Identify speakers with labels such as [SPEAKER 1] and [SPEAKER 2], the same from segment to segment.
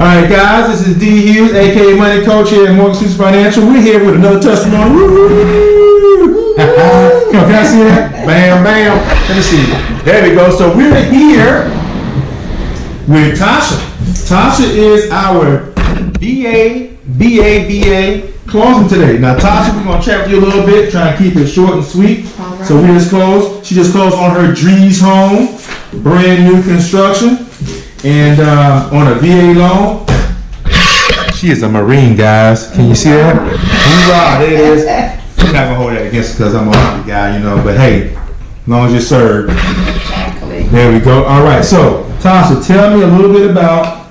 [SPEAKER 1] All right, guys, this is D. Hughes, aka Money Coach here at Morgan Suits Financial. We're here with another testimony. Come on, can I see that? Bam, bam. Let me see. There we go. So we're here with Tasha. Tasha is our BA closing today. Now, Tasha, we're gonna chat with you a little bit, try to keep it short and sweet.
[SPEAKER 2] All right.
[SPEAKER 1] So we just closed. She just closed on her Drees home, brand new construction. And on a VA loan, she is a Marine, guys. Can you see that? Hoorah, there it is. I'm not gonna hold that against because I'm a Army guy, you know. But hey, as long as you serve.
[SPEAKER 2] Exactly.
[SPEAKER 1] There we go. All right. So Tasha, tell me a little bit about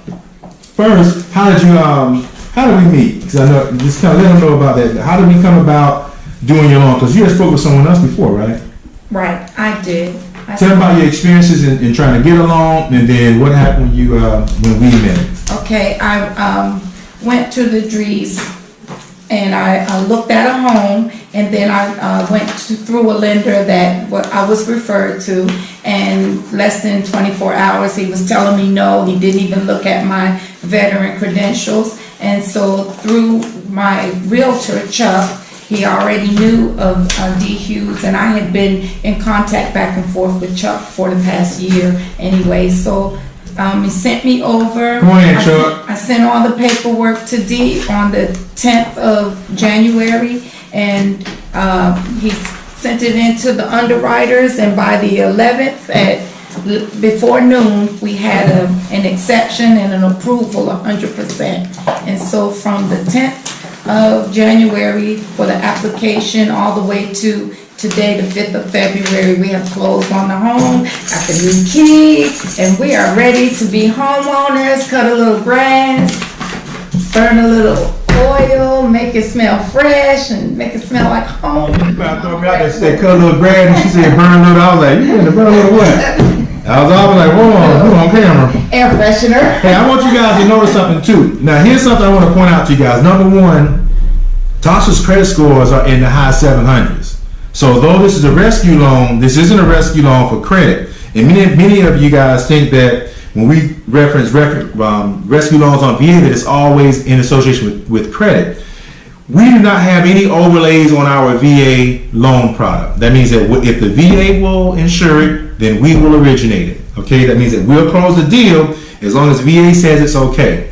[SPEAKER 1] first. How did we meet? Because I know just kind of let them know about that. How did we come about doing your loan? Because you had spoke with someone else before, right?
[SPEAKER 2] Right, I did.
[SPEAKER 1] Tell me about your experiences in trying to get a loan, and then what happened when we met.
[SPEAKER 2] Okay, I went to the Drees and I looked at a home, and then I went through a lender that I was referred to, and less than 24 hours he was telling me no, he didn't even look at my veteran credentials. And so through my realtor, Chuck, he already knew of D. Hughes, and I had been in contact back and forth with Chuck for the past year anyway. So he sent me over.
[SPEAKER 1] Go ahead, Chuck.
[SPEAKER 2] I sent all the paperwork to D on the 10th of January, and he sent it into the underwriters, and by the 11th before noon, we had an exception and an approval 100%. And so from the 10th of January for the application all the way to today, the 5th of February, we have closed on the home, got the new key, and we are ready to be homeowners, cut a little grass, burn a little oil, make it smell fresh, and make it smell like home.
[SPEAKER 1] You about to throw me out there, say cut a little grass, and she said burn a little. I was like, you gonna burn a little what? I was always like, whoa, who on camera?
[SPEAKER 2] Air freshener.
[SPEAKER 1] Hey, I want you guys to notice something too. Now, here's something I want to point out to you guys. Number one, Tasha's credit scores are in the high 700s. So, though this is a rescue loan, this isn't a rescue loan for credit. And many of you guys think that when we reference rescue loans on VA, that it's always in association with credit. We do not have any overlays on our VA loan product. That means that if the VA will insure it, then we will originate it. Okay, that means that we'll close the deal as long as VA says it's okay.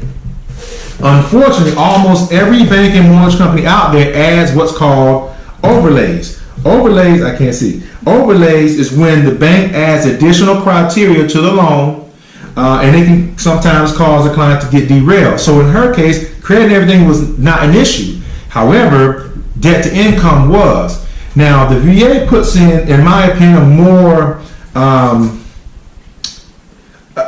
[SPEAKER 1] Unfortunately, almost every bank and mortgage company out there adds what's called overlays. Overlays, I can't see. Overlays is when the bank adds additional criteria to the loan, and it can sometimes cause the client to get derailed. So in her case, credit and everything was not an issue. However, debt to income was. Now, the VA puts in my opinion,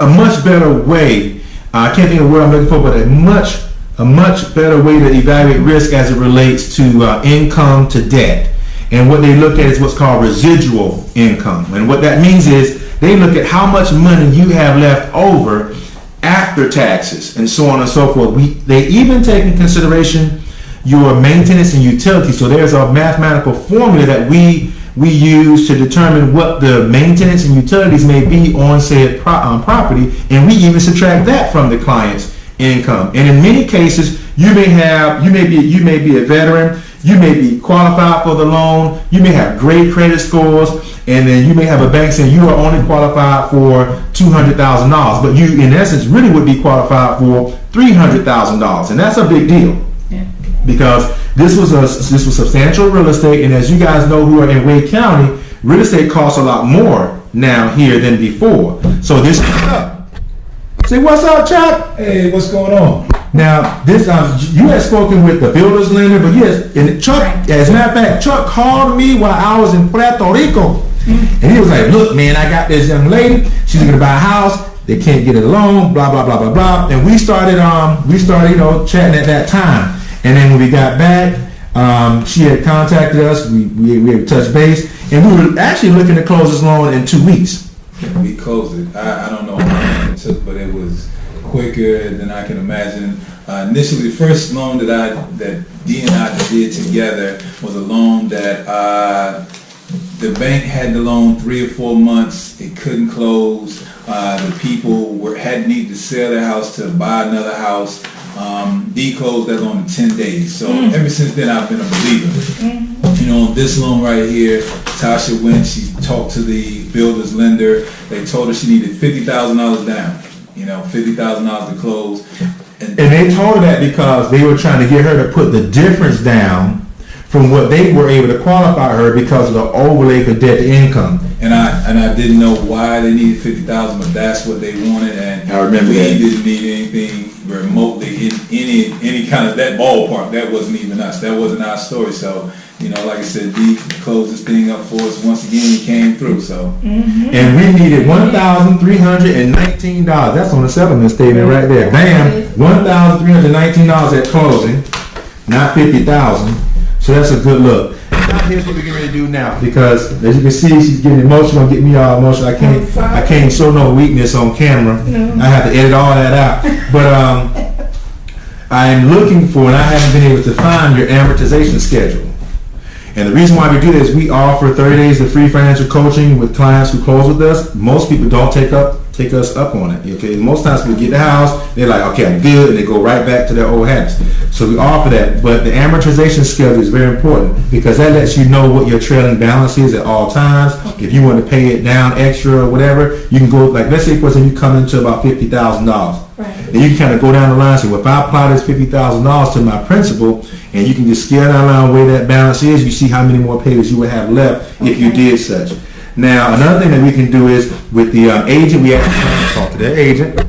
[SPEAKER 1] a much better way. I can't think of what I'm looking for, but a much better way to evaluate risk as it relates to income to debt. And what they look at is what's called residual income. And what that means is they look at how much money you have left over after taxes and so on and so forth. They even take in consideration your maintenance and utilities. So there's a mathematical formula that we use to determine what the maintenance and utilities may be on said property, and we even subtract that from the client's income. And in many cases, you may be a veteran, you may be qualified for the loan, you may have great credit scores, and then you may have a bank saying you are only qualified for $200,000, but you in essence really would be qualified for $300,000, and that's a big deal.
[SPEAKER 2] Yeah. Because
[SPEAKER 1] this was substantial real estate, and as you guys know who are in Wade County, real estate costs a lot more now here than before. So this say what's up, Chuck?
[SPEAKER 3] Hey, what's going on?
[SPEAKER 1] Now this you had spoken with the builder's lender, but yes, and Chuck, as a matter of fact, Chuck called me while I was in Puerto Rico, and he was like, "Look, man, I got this young lady. She's gonna buy a house. They can't get it alone. Blah blah blah blah blah." And we started chatting at that time. And then when we got back, she had contacted us. We had touched base, and we were actually looking to close this loan in 2 weeks.
[SPEAKER 3] We closed it. I don't know how long it took, but it was quicker than I can imagine. Initially, the first loan that Dee and I did together was a loan that the bank had the loan 3 or 4 months. It couldn't close. The people had need to sell their house to buy another house. D closed that loan in 10 days. So ever since then, I've been a believer. You know, this loan right here, Tasha went, she talked to the builder's lender. They told her she needed $50,000 down. You know, $50,000 to close.
[SPEAKER 1] And they told her that because they were trying to get her to put the difference down from what they were able to qualify her because of the overlay for debt to income.
[SPEAKER 3] And I didn't know why they needed $50,000, but that's what they wanted. And
[SPEAKER 1] I remember
[SPEAKER 3] we
[SPEAKER 1] that.
[SPEAKER 3] didn't need anything remotely in any kind of that ballpark. That wasn't even us. That wasn't our story. So, you know, like I said, D closed this thing up for us once again. He came through. So,
[SPEAKER 1] And we needed $1,319. That's on the settlement statement right there. Bam, $1,319 at closing, not $50,000. So that's a good look. Now here's what we're getting ready to do now, because as you can see, she's getting emotional, getting me all emotional. I can't show no weakness on camera. I have to edit all that out. But I am looking for, and I haven't been able to find your amortization schedule. And the reason why we do this, we offer 30 days of free financial coaching with clients who close with us. Most people don't take us up on it. Okay, most times we get the house, they're like, okay, I'm good, and they go right back to their old habits. So we offer that, but the amortization schedule is very important because that lets you know what your trailing balance is at all times. If you want to pay it down extra or whatever, you can go, like, let's say for example, you come into about $50,000.
[SPEAKER 2] Right.
[SPEAKER 1] And you can kind of go down the line and say, well, if I apply this $50,000 to my principal, and you can just scale down the line where that balance is, you see how many more payments you would have left if you did such. Now, another thing that we can do is with the agent, we actually talk to their agent.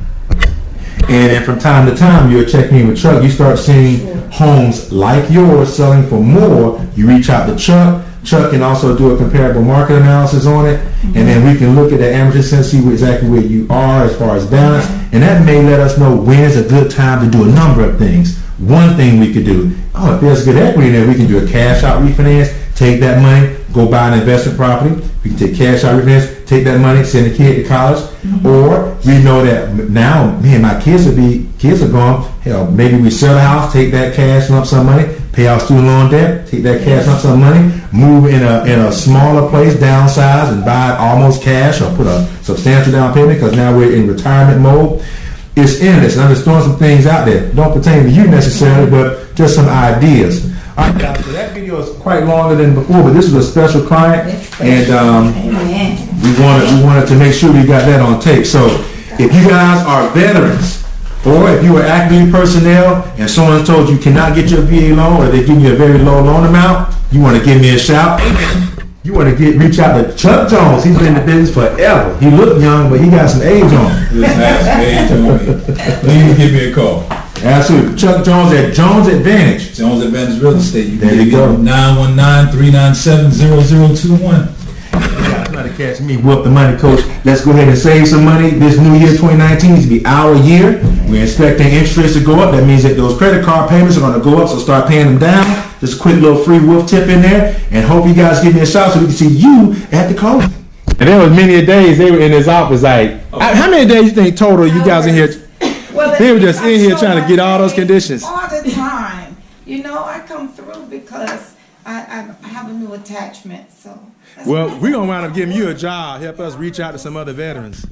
[SPEAKER 1] And then from time to time, you're checking in with Chuck. You start seeing homes like yours selling for more. You reach out to Chuck. Chuck can also do a comparable market analysis on it. And then we can look at the amortization, see exactly where you are as far as balance. And that may let us know when is a good time to do a number of things. One thing we could do, if there's good equity in there, we can do a cash out refinance, take that money, go buy an investment property. We can take cash out refinance, take that money, send a kid to college. Or we know that now me and my kids are gone. Hell, maybe we sell the house, take that cash lump sum money, pay our student loan debt, take that cash lump sum money, move in a smaller place, downsize, and buy it almost cash or put a substantial down payment because now we're in retirement mode. It's endless, and I'm just throwing some things out there. Don't pertain to you necessarily, but just some ideas. All right, guys, so that video is quite longer than before, but this is a special client, and we wanted to make sure we got that on tape. So if you guys are veterans, or if you are active duty personnel and someone told you cannot get your VA loan, or they give you a very low loan amount, you want to give me a shout. You want to reach out to Chuck Jones. He's been in the business forever. He looked young, but he got some age on him.
[SPEAKER 3] this has age on me. Please give me a call.
[SPEAKER 1] Absolutely. Chuck Jones at Jones Advantage.
[SPEAKER 3] Jones Advantage Real Estate.
[SPEAKER 1] There you go.
[SPEAKER 3] 919-397-0021.
[SPEAKER 1] Trying to catch me, Whoop the Money Coach. Let's go ahead and save some money. This new year, 2019, needs to be our year. We're expecting interest rates to go up. That means that those credit card payments are going to go up, so start paying them down. Just a quick little free wolf tip in there, and hope you guys give me a shout so we can see you at the closing. And there was many days they were in his office like, how many days you think total you guys in here?
[SPEAKER 2] Well,
[SPEAKER 1] They were just in here trying to get all those conditions.
[SPEAKER 2] all the time. You know, I come through because I have a new attachment, so.
[SPEAKER 1] Well, we're going to wind up giving you a job. Help us reach out to some other veterans.